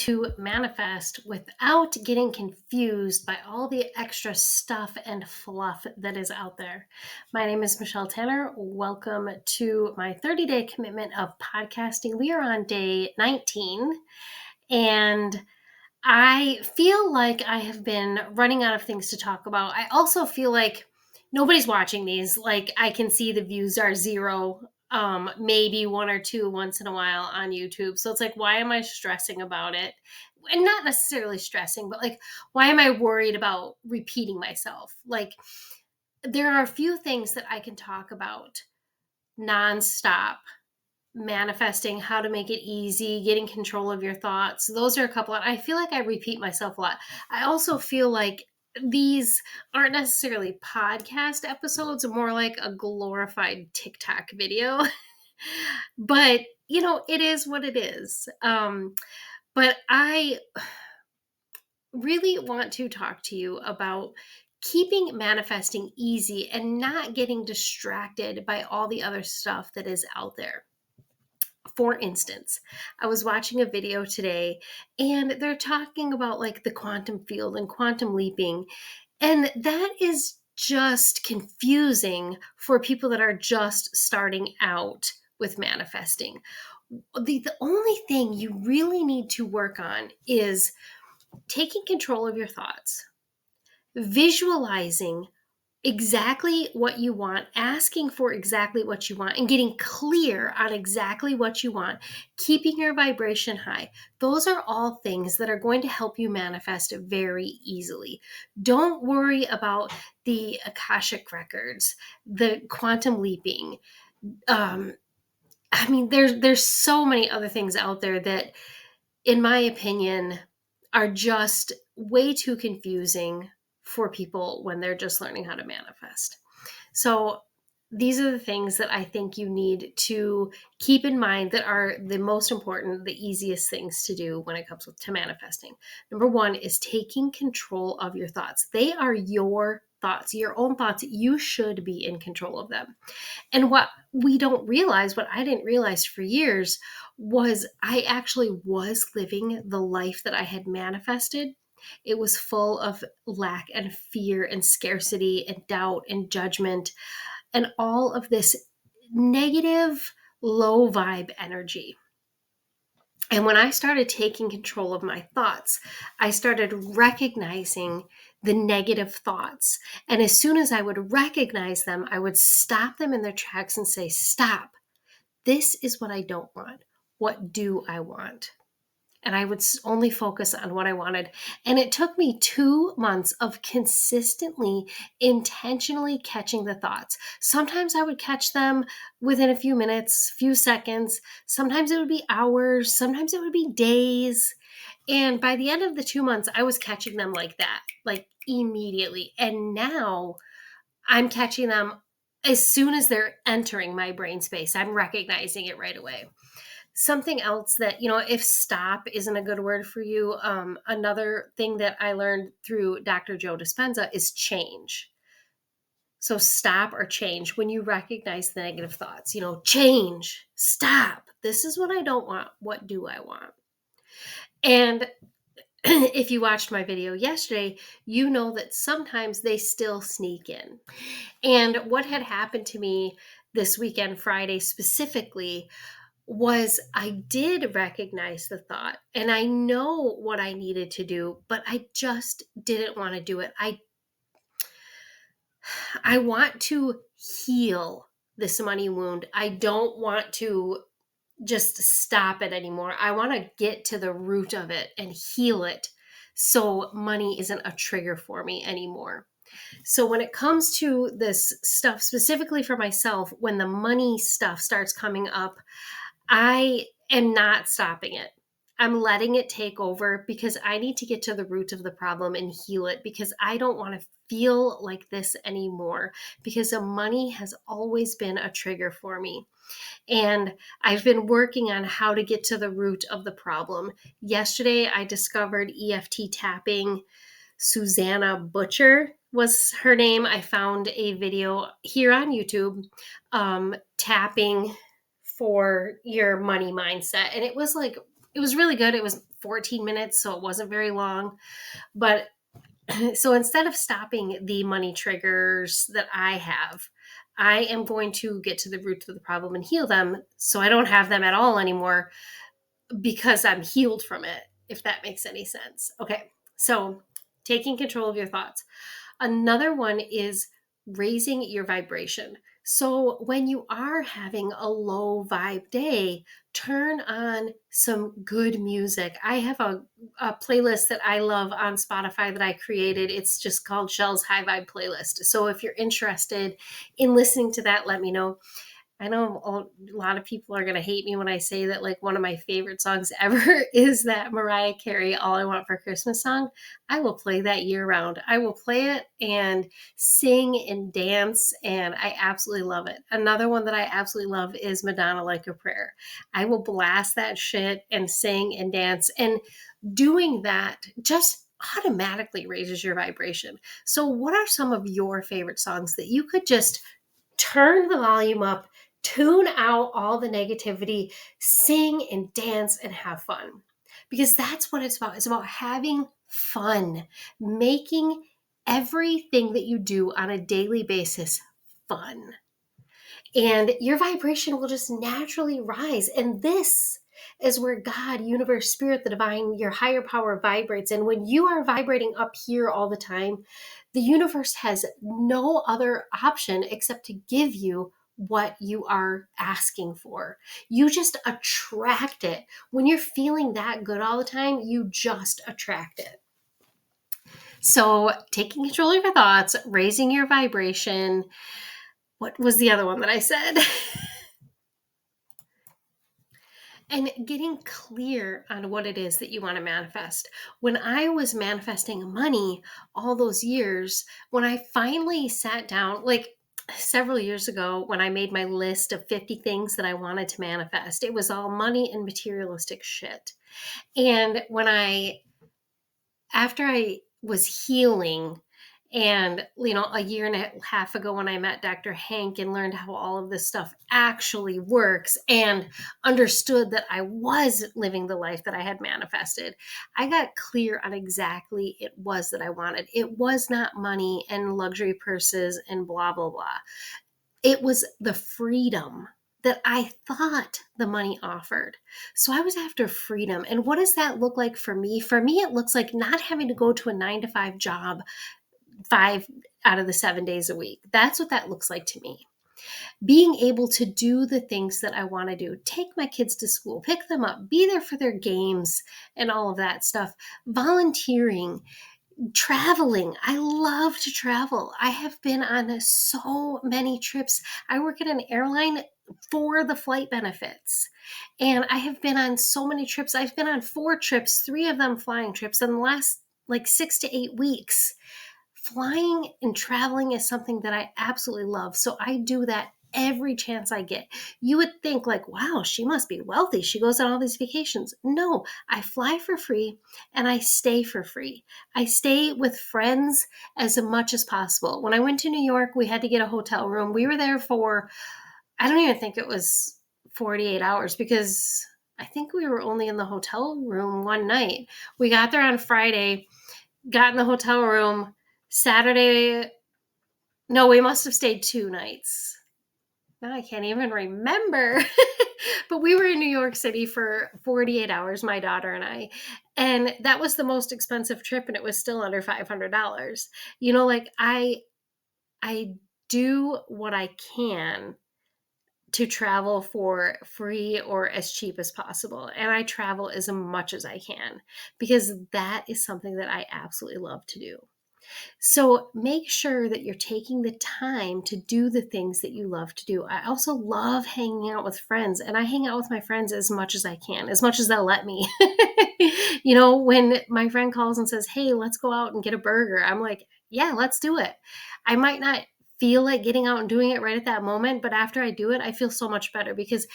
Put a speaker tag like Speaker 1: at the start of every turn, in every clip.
Speaker 1: to manifest without getting confused by all the extra stuff and fluff that is out there. My name is Michelle Tanner. Welcome to my 30-day commitment of podcasting. We are on day 19, and I feel like I have been running out of things to talk about. I also feel like nobody's watching these. Like, I can see the views are zero, maybe one or two once in a while on YouTube. So it's like, why am I stressing about it? And not necessarily stressing, but like, why am I worried about repeating myself? Like, there are a few things that I can talk about nonstop: manifesting, how to make it easy, getting control of your thoughts. Those are a couple. I feel like I repeat myself a lot. I also feel like these aren't necessarily podcast episodes, more like a glorified TikTok video. But, it is what it is. But I really want to talk to you about keeping manifesting easy and not getting distracted by all the other stuff that is out there. For instance, I was watching a video today and they're talking about like the quantum field and quantum leaping. And that is just confusing for people that are just starting out with manifesting. The only thing you really need to work on is taking control of your thoughts, visualizing exactly what you want, asking for exactly what you want, and getting clear on exactly what you want, keeping your vibration high. Those are all things that are going to help you manifest very easily. Don't worry about the Akashic records, the quantum leaping. There's so many other things out there that, in my opinion, are just way too confusing for people when they're just learning how to manifest. So these are the things that I think you need to keep in mind that are the most important, the easiest things to do when it comes to manifesting. Number one is taking control of your thoughts. They are your thoughts, your own thoughts. You should be in control of them. And what we don't realize, what I didn't realize for years, was I actually was living the life that I had manifested. It was full of lack and fear and scarcity and doubt and judgment and all of this negative, low vibe energy. And when I started taking control of my thoughts, I started recognizing the negative thoughts. And as soon as I would recognize them, I would stop them in their tracks and say, stop. This is what I don't want. What do I want? And I would only focus on what I wanted. And it took me 2 months of consistently, intentionally catching the thoughts. Sometimes I would catch them within a few minutes, few seconds. Sometimes it would be hours. Sometimes it would be days. And by the end of the 2 months, I was catching them like that, like immediately. And now I'm catching them as soon as they're entering my brain space. I'm recognizing it right away. Something else that, if stop isn't a good word for you, another thing that I learned through Dr. Joe Dispenza is change. So stop or change when you recognize the negative thoughts, change, stop. This is what I don't want. What do I want? And if you watched my video yesterday, you know that sometimes they still sneak in. And what had happened to me this weekend, Friday specifically, was I did recognize the thought and I know what I needed to do, but I just didn't want to do it. I want to heal this money wound. I don't want to just stop it anymore. I want to get to the root of it and heal it so money isn't a trigger for me anymore. So when it comes to this stuff, specifically for myself, when the money stuff starts coming up, I am not stopping it. I'm letting it take over because I need to get to the root of the problem and heal it, because I don't want to feel like this anymore, because the money has always been a trigger for me. And I've been working on how to get to the root of the problem. Yesterday, I discovered EFT tapping. Susanna Butcher was her name. I found a video here on YouTube, tapping for your money mindset. And it was like It was really good. It was 14 minutes, so it wasn't very long. But so instead of stopping the money triggers that I have, I am going to get to the root of the problem and heal them so I don't have them at all anymore because I'm healed from it, if that makes any sense. Okay, so taking control of your thoughts. Another one is raising your vibration. So when you are having a low vibe day, turn on some good music. I have a playlist that I love on Spotify that I created. It's just called Shell's High Vibe Playlist. So if you're interested in listening to that, let me know. I know a lot of people are going to hate me when I say that, like, one of my favorite songs ever is that Mariah Carey All I Want for Christmas song. I will play that year round. I will play it and sing and dance, and I absolutely love it. Another one that I absolutely love is Madonna Like a Prayer. I will blast that shit and sing and dance, and doing that just automatically raises your vibration. So what are some of your favorite songs that you could just turn the volume up, tune out all the negativity, sing and dance and have fun? Because that's what it's about. It's about having fun, making everything that you do on a daily basis fun. And your vibration will just naturally rise. And this is where God, universe, spirit, the divine, your higher power vibrates. And when you are vibrating up here all the time, the universe has no other option except to give you what you are asking for. You just attract it. When you're feeling that good all the time, you just attract it. So, taking control of your thoughts, raising your vibration. What was the other one that I said? And getting clear on what it is that you want to manifest. When I was manifesting money all those years, when I finally sat down, like several years ago, when I made my list of 50 things that I wanted to manifest, it was all money and materialistic shit. And after I was healing, and a year and a half ago when I met Dr. Hank and learned how all of this stuff actually works and understood that I was living the life that I had manifested, I got clear on exactly it was that I wanted. It was not money and luxury purses and blah, blah, blah. It was the freedom that I thought the money offered. So I was after freedom. And what does that look like for me? For me, it looks like not having to go to a 9-to-5 job 5 out of the 7 days a week. That's what that looks like to me. Being able to do the things that I want to do, take my kids to school, pick them up, be there for their games and all of that stuff, volunteering, traveling. I love to travel. I have been on so many trips. I work at an airline for the flight benefits. And I have been on so many trips. I've been on 4 trips, 3 of them flying trips in the last 6 to 8 weeks. Flying and traveling is something that I absolutely love. So I do that every chance I get. You would think wow, she must be wealthy. She goes on all these vacations. No, I fly for free and I stay for free. I stay with friends as much as possible. When I went to New York, we had to get a hotel room. We were there for, I don't even think it was 48 hours because I think we were only in the hotel room one night. We got there on Friday, got in the hotel room, Saturday, no, we must have stayed 2 nights. Now I can't even remember. But we were in New York City for 48 hours, my daughter and I. And that was the most expensive trip, and it was still under $500. I do what I can to travel for free or as cheap as possible. And I travel as much as I can because that is something that I absolutely love to do. So make sure that you're taking the time to do the things that you love to do. I also love hanging out with friends, and I hang out with my friends as much as I can, as much as they'll let me. When my friend calls and says, "Hey, let's go out and get a burger," I'm like, "Yeah, let's do it." I might not feel like getting out and doing it right at that moment, but after I do it, I feel so much better because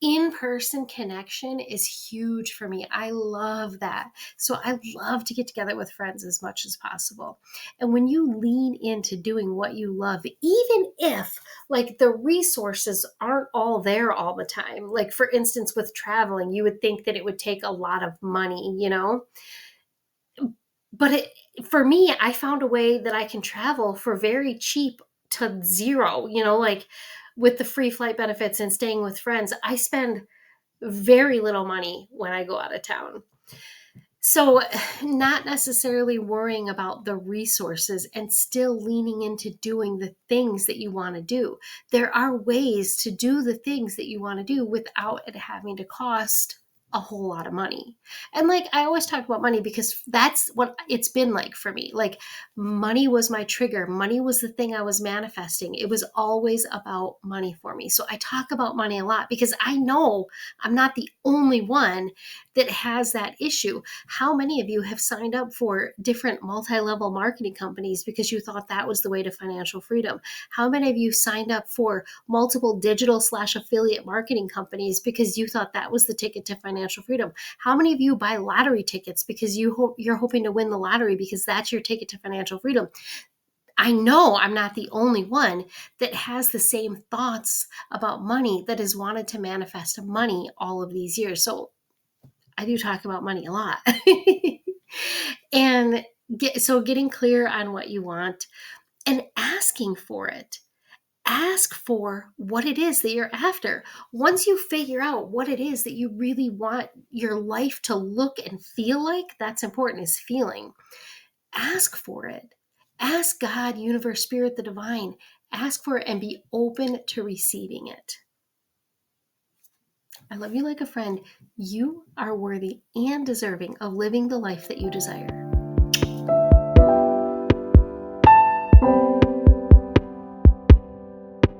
Speaker 1: In-person connection is huge for me. I love that. So I love to get together with friends as much as possible. And when you lean into doing what you love, even if like the resources aren't all there all the time, like for instance, with traveling, you would think that it would take a lot of money, but for me, I found a way that I can travel for very cheap to zero, like with the free flight benefits and staying with friends. I spend very little money when I go out of town. So, not necessarily worrying about the resources and still leaning into doing the things that you want to do. There are ways to do the things that you want to do without it having to cost a whole lot of money. And like I always talk about money because that's what it's been like for me. Like money was my trigger. Money was the thing I was manifesting. It was always about money for me. So I talk about money a lot because I know I'm not the only one that has that issue. How many of you have signed up for different multi-level marketing companies because you thought that was the way to financial freedom? How many of you signed up for multiple digital/affiliate marketing companies because you thought that was the ticket to financial freedom? How many of you buy lottery tickets because you're hoping to win the lottery because that's your ticket to financial freedom? I know I'm not the only one that has the same thoughts about money, that has wanted to manifest money all of these years. So I do talk about money a lot. And getting clear on what you want and asking for it. Ask for what it is that you're after. Once you figure out what it is that you really want your life to look and feel like, that's important, is feeling. Ask for it. Ask God, universe, spirit, the divine. Ask for it and be open to receiving it. I love you like a friend. You are worthy and deserving of living the life that you desire.